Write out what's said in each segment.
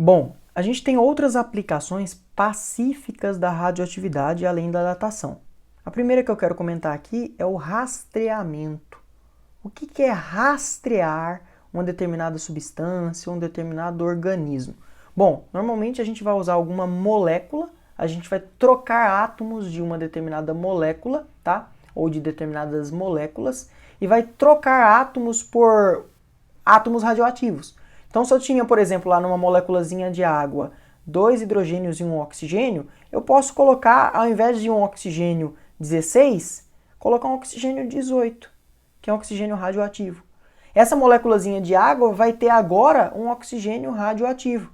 Bom, a gente tem outras aplicações pacíficas da radioatividade além da datação. A primeira que eu quero comentar aqui é o rastreamento. O que é rastrear uma determinada substância, um determinado organismo? Bom, normalmente a gente vai usar alguma molécula, a gente vai trocar átomos de uma determinada molécula, tá? Ou de determinadas moléculas, e vai trocar átomos por átomos radioativos. Então, se eu tinha, por exemplo, lá numa moléculazinha de água, 2 hidrogênios e um oxigênio, eu posso colocar, ao invés de um oxigênio 16, colocar um oxigênio 18, que é um oxigênio radioativo. Essa moléculazinha de água vai ter agora um oxigênio radioativo.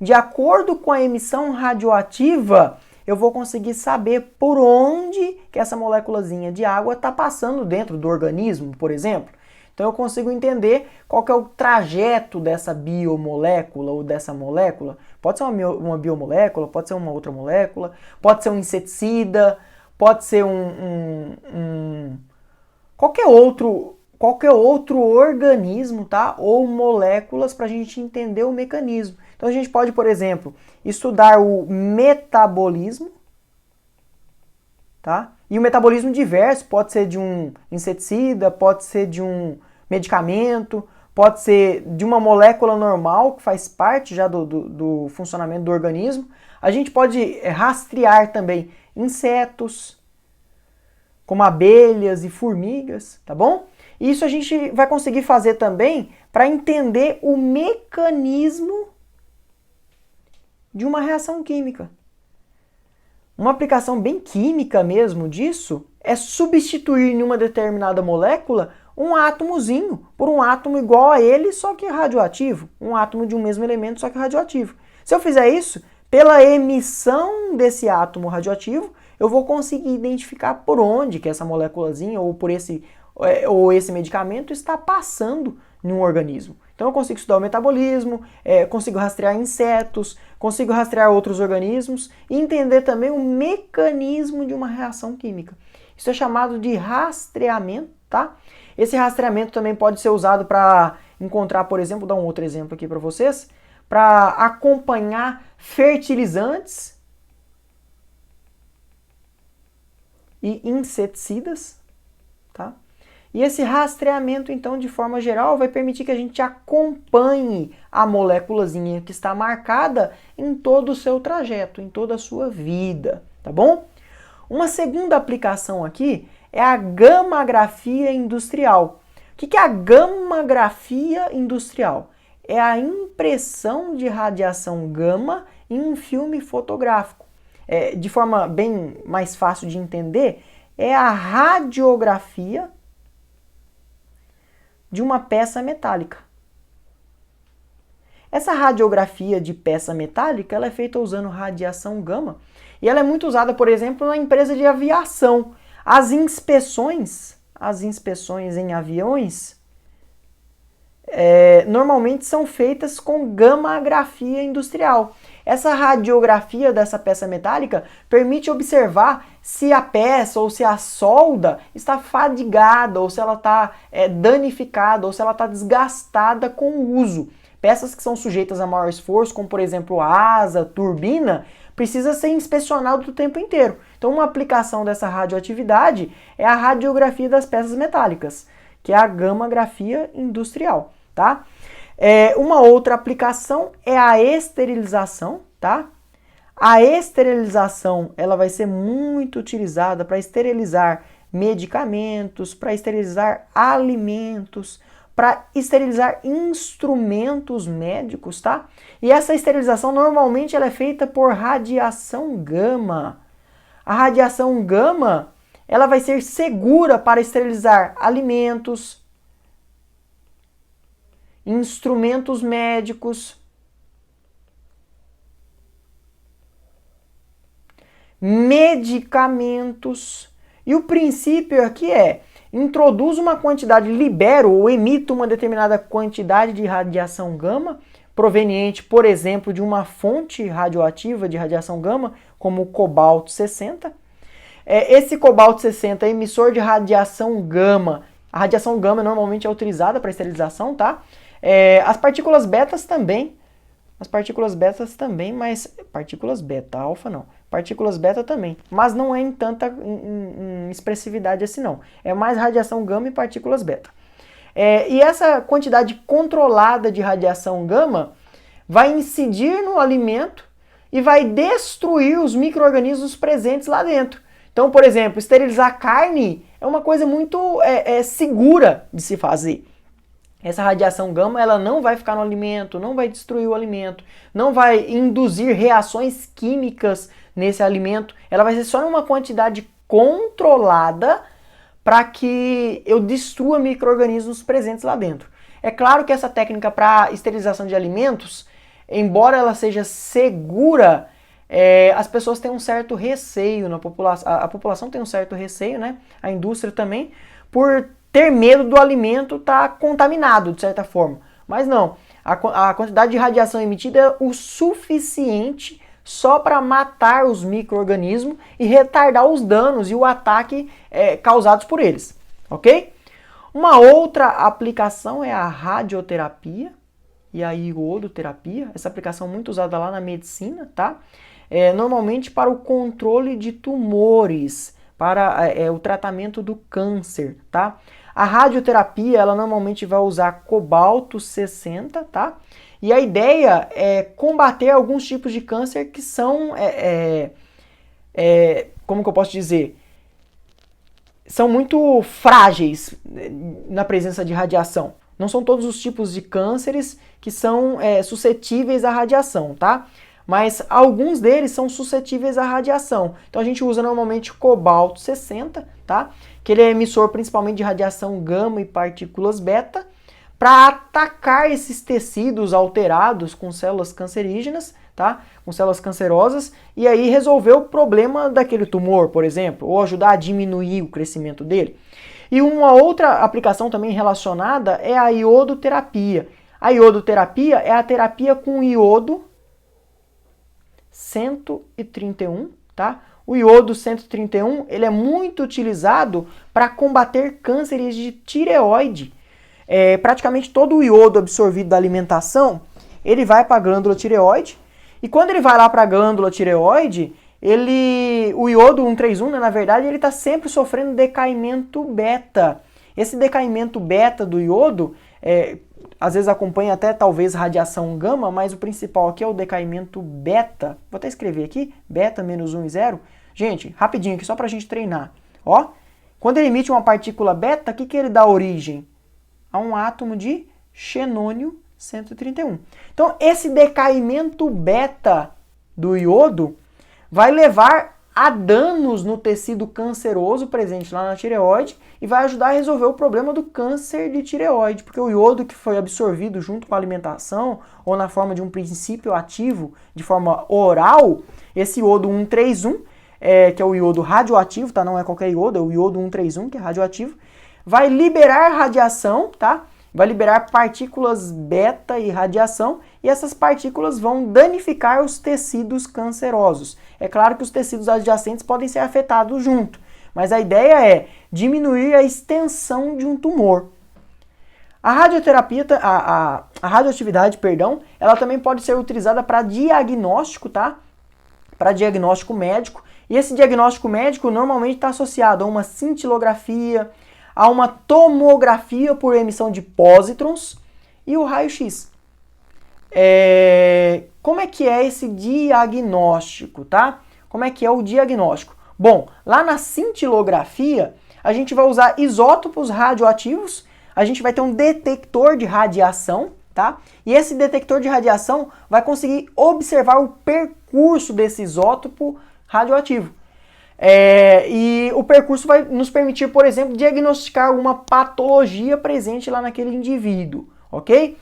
De acordo com a emissão radioativa, eu vou conseguir saber por onde que essa moléculazinha de água está passando dentro do organismo, por exemplo. Então eu consigo entender qual que é o trajeto dessa biomolécula ou dessa molécula. Pode ser uma biomolécula, pode ser uma outra molécula, pode ser um inseticida, pode ser qualquer outro organismo, tá? Ou moléculas para a gente entender o mecanismo. Então a gente pode, por exemplo, estudar o metabolismo, tá? E o metabolismo diverso pode ser de um inseticida, pode ser de um medicamento, pode ser de uma molécula normal que faz parte já do funcionamento do organismo. A gente pode rastrear também insetos, como abelhas e formigas, tá bom? Isso a gente vai conseguir fazer também para entender o mecanismo de uma reação química. Uma aplicação bem química mesmo disso é substituir em uma determinada molécula um átomozinho por um átomo igual a ele, só que radioativo. Um átomo de um mesmo elemento, só que radioativo. Se eu fizer isso, pela emissão desse átomo radioativo, eu vou conseguir identificar por onde que essa moléculazinha ou esse medicamento está passando em um organismo. Então eu consigo estudar o metabolismo, consigo rastrear insetos, consigo rastrear outros organismos e entender também o mecanismo de uma reação química. Isso é chamado de rastreamento, tá? Esse rastreamento também pode ser usado para encontrar, por exemplo, vou dar um outro exemplo aqui para vocês, para acompanhar fertilizantes e inseticidas, tá? E esse rastreamento, então, de forma geral, vai permitir que a gente acompanhe a moléculazinha que está marcada em todo o seu trajeto, em toda a sua vida, tá bom? Uma segunda aplicação aqui é a gammagrafia industrial. O que é a gammagrafia industrial? É a impressão de radiação gama em um filme fotográfico. De forma bem mais fácil de entender, é a radiografia de uma peça metálica. Essa radiografia de peça metálica ela é feita usando radiação gama e ela é muito usada, por exemplo, na empresa de aviação. As inspeções em aviões normalmente são feitas com gammagrafia industrial. Essa radiografia dessa peça metálica permite observar se a peça ou se a solda está fadigada, ou se ela está danificada, ou se ela está desgastada com o uso. Peças que são sujeitas a maior esforço, como por exemplo asa, turbina, precisa ser inspecionado o tempo inteiro. Então uma aplicação dessa radioatividade é a radiografia das peças metálicas, que é a gammagrafia industrial, tá? Uma outra aplicação é a esterilização, tá? A esterilização ela vai ser muito utilizada para esterilizar medicamentos, para esterilizar alimentos, para esterilizar instrumentos médicos, tá? E essa esterilização normalmente ela é feita por radiação gama. A radiação gama ela vai ser segura para esterilizar alimentos, instrumentos médicos, medicamentos. E o princípio aqui é: introduz uma quantidade, libero ou emito uma determinada quantidade de radiação gama, proveniente, por exemplo, de uma fonte radioativa de radiação gama, como o cobalto 60. Esse cobalto 60 é emissor de radiação gama. A radiação gama normalmente é utilizada para esterilização, tá? As partículas betas também As partículas betas também, mas partículas beta, alfa não. Partículas beta também, mas não é em tanta em expressividade assim não. É mais radiação gama e partículas beta. E essa quantidade controlada de radiação gama vai incidir no alimento e vai destruir os micro-organismos presentes lá dentro. Então, por exemplo, esterilizar carne é uma coisa muito segura de se fazer. Essa radiação gama ela não vai ficar no alimento, não vai destruir o alimento, não vai induzir reações químicas nesse alimento. Ela vai ser só numa quantidade controlada para que eu destrua micro-organismos presentes lá dentro. É claro que essa técnica para esterilização de alimentos, embora ela seja segura, as pessoas têm um certo receio na população, a população tem um certo receio, né? A indústria também, por ter medo do alimento estar contaminado, de certa forma. Mas não, a quantidade de radiação emitida é o suficiente só para matar os micro-organismos e retardar os danos e o ataque causados por eles, ok? Uma outra aplicação é a radioterapia e a iodoterapia. Essa aplicação é muito usada lá na medicina, tá? Normalmente para o controle de tumores, para o tratamento do câncer, tá? A radioterapia, ela normalmente vai usar cobalto 60, tá? E a ideia é combater alguns tipos de câncer que são, como que eu posso dizer? São muito frágeis na presença de radiação. Não são todos os tipos de cânceres que são suscetíveis à radiação, tá? Mas alguns deles são suscetíveis à radiação. Então a gente usa normalmente cobalto 60, tá? Que ele é emissor principalmente de radiação gama e partículas beta, para atacar esses tecidos alterados com células cancerígenas, tá? Com células cancerosas, e aí resolver o problema daquele tumor, por exemplo, ou ajudar a diminuir o crescimento dele. E uma outra aplicação também relacionada é a iodoterapia. A iodoterapia é a terapia com iodo 131, tá? O iodo 131, ele é muito utilizado para combater cânceres de tireoide. Praticamente todo o iodo absorvido da alimentação, ele vai para a glândula tireoide, e quando ele vai lá para a glândula tireoide, o iodo 131, né, na verdade, ele está sempre sofrendo decaimento beta. Esse decaimento beta do iodo, às vezes acompanha até talvez radiação gama, mas o principal aqui é o decaimento beta. Vou até escrever aqui, beta menos 1 e 0. Gente, rapidinho aqui, só para a gente treinar. Ó, quando ele emite uma partícula beta, o que ele dá origem? A um átomo de xenônio 131. Então, esse decaimento beta do iodo vai levar a danos no tecido canceroso presente lá na tireoide e vai ajudar a resolver o problema do câncer de tireoide, porque o iodo que foi absorvido junto com a alimentação ou na forma de um princípio ativo de forma oral, esse iodo 131, que é o iodo radioativo, tá? Não é qualquer iodo, é o iodo 131, que é radioativo, vai liberar radiação, tá? Vai liberar partículas beta e radiação, e essas partículas vão danificar os tecidos cancerosos. É claro que os tecidos adjacentes podem ser afetados junto, mas a ideia é diminuir a extensão de um tumor. A radioterapia, a radioatividade, perdão, ela também pode ser utilizada para diagnóstico, tá? Para diagnóstico médico, e esse diagnóstico médico normalmente está associado a uma cintilografia, a uma tomografia por emissão de pósitrons e o raio-x. Como é que é esse diagnóstico, tá? Como é que é o diagnóstico? Bom, lá na cintilografia, a gente vai usar isótopos radioativos, a gente vai ter um detector de radiação, tá? E esse detector de radiação vai conseguir observar o percurso desse isótopo radioativo. E o percurso vai nos permitir, por exemplo, diagnosticar alguma patologia presente lá naquele indivíduo, ok?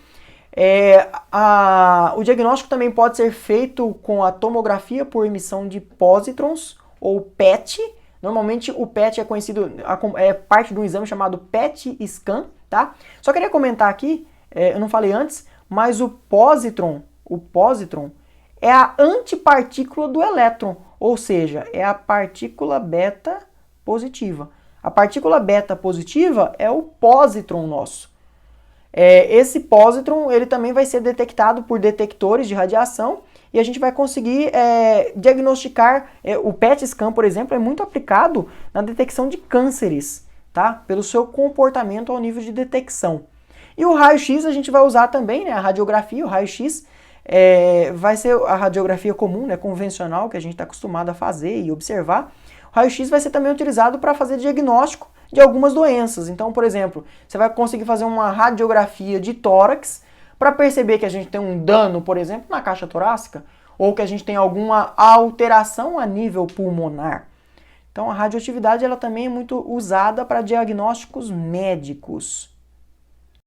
O diagnóstico também pode ser feito com a tomografia por emissão de pósitrons, ou PET. Normalmente o PET é conhecido, é parte de um exame chamado PET scan, tá? Só queria comentar aqui, eu não falei antes, mas o pósitron é a antipartícula do elétron, ou seja, é a partícula beta positiva. A partícula beta positiva é o pósitron nosso. Esse pósitron ele também vai ser detectado por detectores de radiação e a gente vai conseguir diagnosticar. O PET scan, por exemplo, é muito aplicado na detecção de cânceres, tá? Pelo seu comportamento ao nível de detecção. E o raio-x a gente vai usar também, né? A radiografia, o raio-x vai ser a radiografia comum, né? Convencional, que a gente está acostumado a fazer e observar. O raio-x vai ser também utilizado para fazer diagnóstico de algumas doenças. Então, por exemplo, você vai conseguir fazer uma radiografia de tórax para perceber que a gente tem um dano, por exemplo, na caixa torácica, ou que a gente tem alguma alteração a nível pulmonar. Então, a radioatividade ela também é muito usada para diagnósticos médicos.